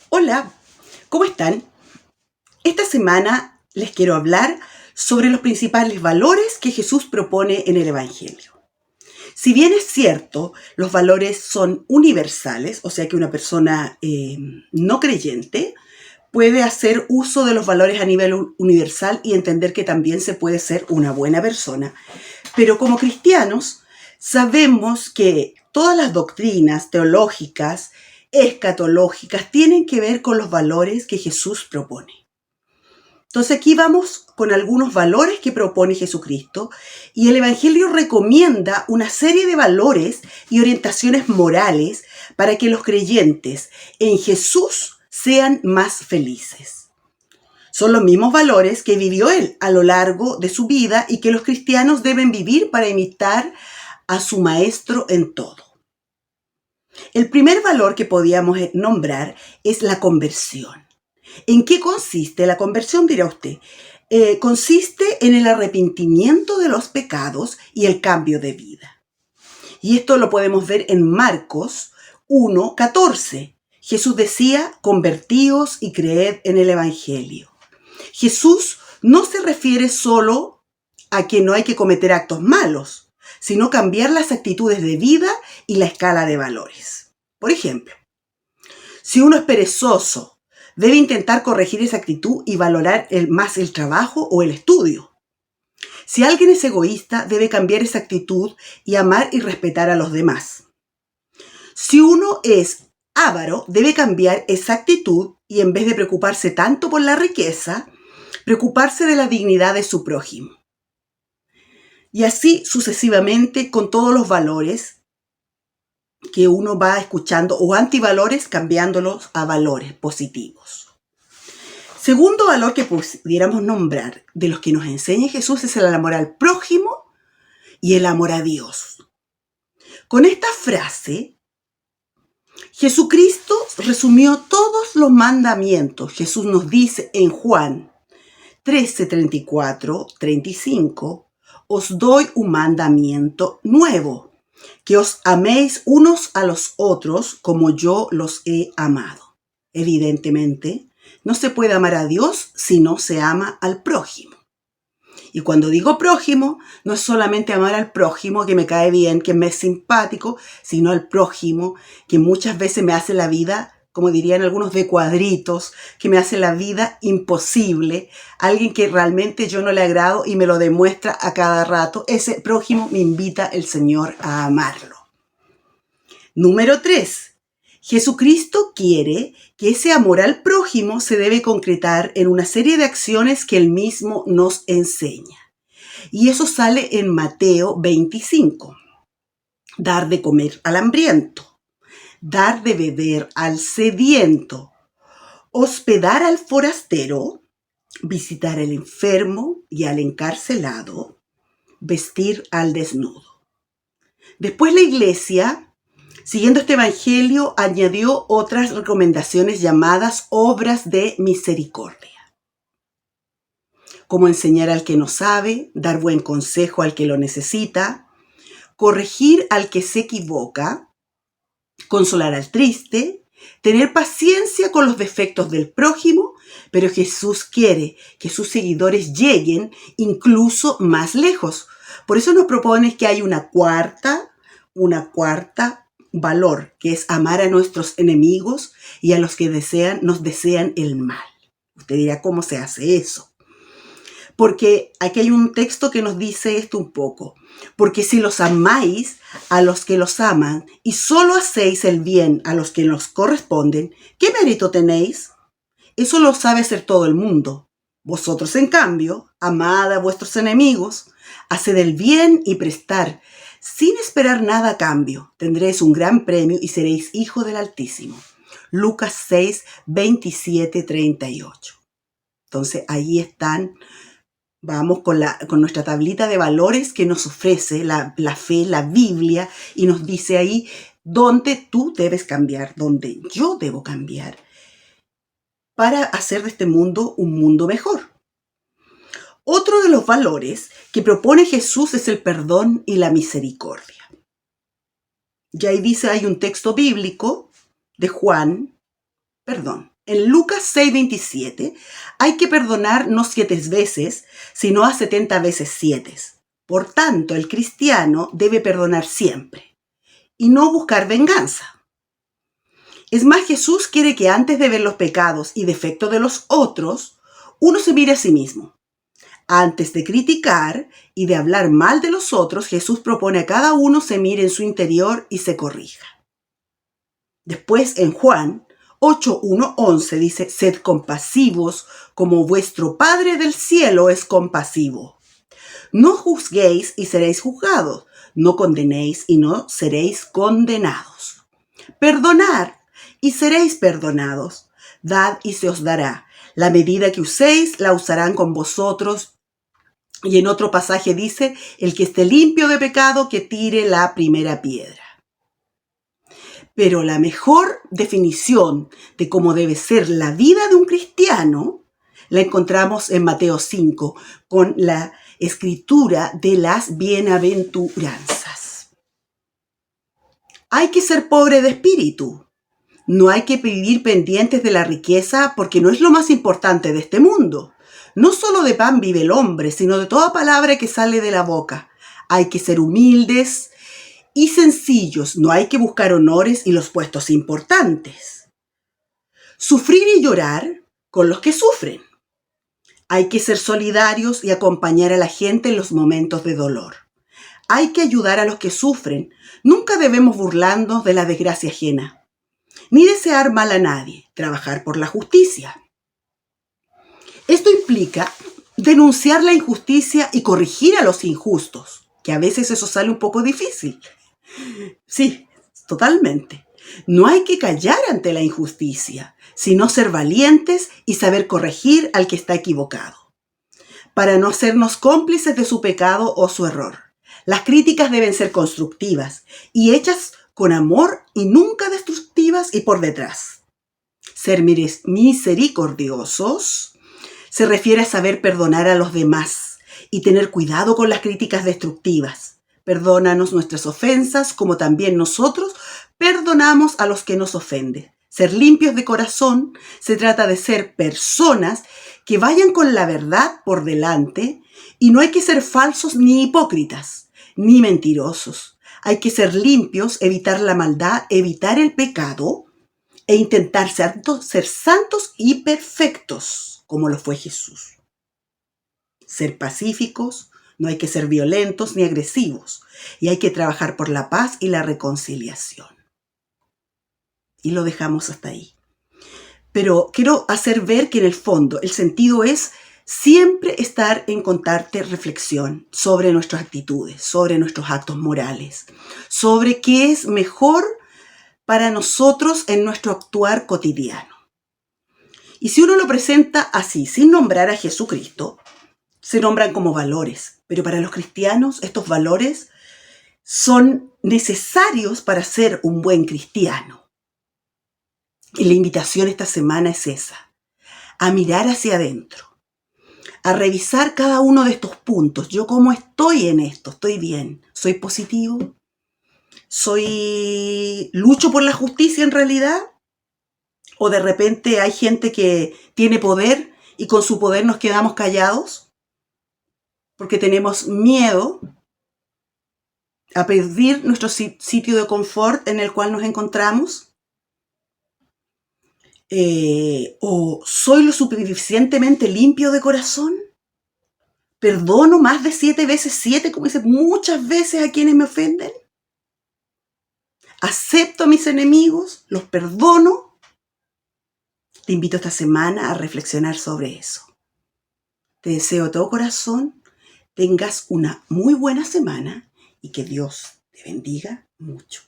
Hola, ¿cómo están? Esta semana les quiero hablar sobre los principales valores que Jesús propone en el Evangelio. Si bien es cierto, los valores son universales, o sea que una persona no creyente puede hacer uso de los valores a nivel universal y entender que también se puede ser una buena persona. Pero como cristianos sabemos que todas las doctrinas teológicas, escatológicas, tienen que ver con los valores que Jesús propone. Entonces aquí vamos con algunos valores que propone Jesucristo y el Evangelio recomienda una serie de valores y orientaciones morales para que los creyentes en Jesús sean más felices. Son los mismos valores que vivió Él a lo largo de su vida y que los cristianos deben vivir para imitar a su Maestro en todo. El primer valor que podíamos nombrar es la conversión. ¿En qué consiste la conversión, dirá usted? Consiste en el arrepentimiento de los pecados y el cambio de vida. Y esto lo podemos ver en Marcos 1:14. Jesús decía, convertíos y creed en el Evangelio. Jesús no se refiere solo a que no hay que cometer actos malos, sino cambiar las actitudes de vida y la escala de valores. Por ejemplo, si uno es perezoso, debe intentar corregir esa actitud y valorar más el trabajo o el estudio. Si alguien es egoísta, debe cambiar esa actitud y amar y respetar a los demás. Si uno es avaro, debe cambiar esa actitud y en vez de preocuparse tanto por la riqueza, preocuparse de la dignidad de su prójimo. Y así sucesivamente con todos los valores que uno va escuchando o antivalores, cambiándolos a valores positivos. Segundo valor que pudiéramos nombrar de los que nos enseña Jesús es el amor al prójimo y el amor a Dios. Con esta frase, Jesucristo resumió todos los mandamientos. Jesús nos dice en Juan 13:34-35, os doy un mandamiento nuevo, que os améis unos a los otros como yo los he amado. Evidentemente, no se puede amar a Dios si no se ama al prójimo. Y cuando digo prójimo, no es solamente amar al prójimo que me cae bien, que me es simpático, sino al prójimo que muchas veces me hace la vida, como dirían algunos, de cuadritos, que me hace la vida imposible, alguien que realmente yo no le agrado y me lo demuestra a cada rato. Ese prójimo me invita el Señor a amarlo. Número 3. Jesucristo quiere que ese amor al prójimo se debe concretar en una serie de acciones que Él mismo nos enseña. Y eso sale en Mateo 25. Dar de comer al hambriento, dar de beber al sediento, hospedar al forastero, visitar al enfermo y al encarcelado, vestir al desnudo. Después la Iglesia, siguiendo este evangelio, añadió otras recomendaciones llamadas obras de misericordia, como enseñar al que no sabe, dar buen consejo al que lo necesita, corregir al que se equivoca, consolar al triste, tener paciencia con los defectos del prójimo, pero Jesús quiere que sus seguidores lleguen incluso más lejos. Por eso nos propone que hay una cuarta valor, que es amar a nuestros enemigos y a los que nos desean el mal. Usted dirá, ¿cómo se hace eso? Porque aquí hay un texto que nos dice esto un poco. Porque si los amáis a los que los aman y solo hacéis el bien a los que nos corresponden, ¿qué mérito tenéis? Eso lo sabe hacer todo el mundo. Vosotros, en cambio, amad a vuestros enemigos, haced el bien y prestar, sin esperar nada a cambio. Tendréis un gran premio y seréis hijos del Altísimo. Lucas 6:27-38. Entonces, ahí están. Vamos con nuestra tablita de valores que nos ofrece la fe, la Biblia, y nos dice ahí dónde tú debes cambiar, dónde yo debo cambiar, para hacer de este mundo un mundo mejor. Otro de los valores que propone Jesús es el perdón y la misericordia. Y ahí dice, hay un texto bíblico de Juan En Lucas 6:27 hay que perdonar no 7 veces, sino a 70 veces 7. Por tanto, el cristiano debe perdonar siempre y no buscar venganza. Es más, Jesús quiere que antes de ver los pecados y defectos de los otros, uno se mire a sí mismo. Antes de criticar y de hablar mal de los otros, Jesús propone a cada uno se mire en su interior y se corrija. Después, en Juan 8:1-11 dice, sed compasivos como vuestro Padre del cielo es compasivo. No juzguéis y seréis juzgados, no condenéis y no seréis condenados. Perdonad y seréis perdonados, dad y se os dará. La medida que uséis la usarán con vosotros. Y en otro pasaje dice, el que esté limpio de pecado que tire la primera piedra. Pero la mejor definición de cómo debe ser la vida de un cristiano la encontramos en Mateo 5 con la escritura de las bienaventuranzas. Hay que ser pobre de espíritu. No hay que vivir pendientes de la riqueza porque no es lo más importante de este mundo. No solo de pan vive el hombre, sino de toda palabra que sale de la boca. Hay que ser humildes y sencillos. No hay que buscar honores y los puestos importantes. Sufrir y llorar con los que sufren. Hay que ser solidarios y acompañar a la gente en los momentos de dolor. Hay que ayudar a los que sufren. Nunca debemos burlarnos de la desgracia ajena, ni desear mal a nadie. Trabajar por la justicia. Esto implica denunciar la injusticia y corregir a los injustos, que a veces eso sale un poco difícil. Sí, totalmente. No hay que callar ante la injusticia, sino ser valientes y saber corregir al que está equivocado, para no hacernos cómplices de su pecado o su error. Las críticas deben ser constructivas y hechas con amor y nunca destructivas y por detrás. Ser misericordiosos se refiere a saber perdonar a los demás y tener cuidado con las críticas destructivas. Perdónanos nuestras ofensas, como también nosotros perdonamos a los que nos ofenden. Ser limpios de corazón se trata de ser personas que vayan con la verdad por delante y no hay que ser falsos ni hipócritas, ni mentirosos. Hay que ser limpios, evitar la maldad, evitar el pecado e intentar ser santos y perfectos, como lo fue Jesús. Ser pacíficos, no hay que ser violentos ni agresivos, y hay que trabajar por la paz y la reconciliación. Y lo dejamos hasta ahí. Pero quiero hacer ver que en el fondo el sentido es siempre estar en constante reflexión sobre nuestras actitudes, sobre nuestros actos morales, sobre qué es mejor para nosotros en nuestro actuar cotidiano. Y si uno lo presenta así, sin nombrar a Jesucristo, se nombran como valores. Pero para los cristianos estos valores son necesarios para ser un buen cristiano. Y la invitación esta semana es esa, a mirar hacia adentro, a revisar cada uno de estos puntos. Yo cómo estoy en esto, estoy bien, soy positivo, lucho por la justicia en realidad, o de repente hay gente que tiene poder y con su poder nos quedamos callados porque tenemos miedo a perder nuestro sitio de confort en el cual nos encontramos. ¿O soy lo suficientemente limpio de corazón? ¿Perdono más de 7 veces 7, como dice muchas veces a quienes me ofenden? ¿Acepto a mis enemigos? ¿Los perdono? Te invito esta semana a reflexionar sobre eso. Te deseo de todo corazón tengas una muy buena semana y que Dios te bendiga mucho.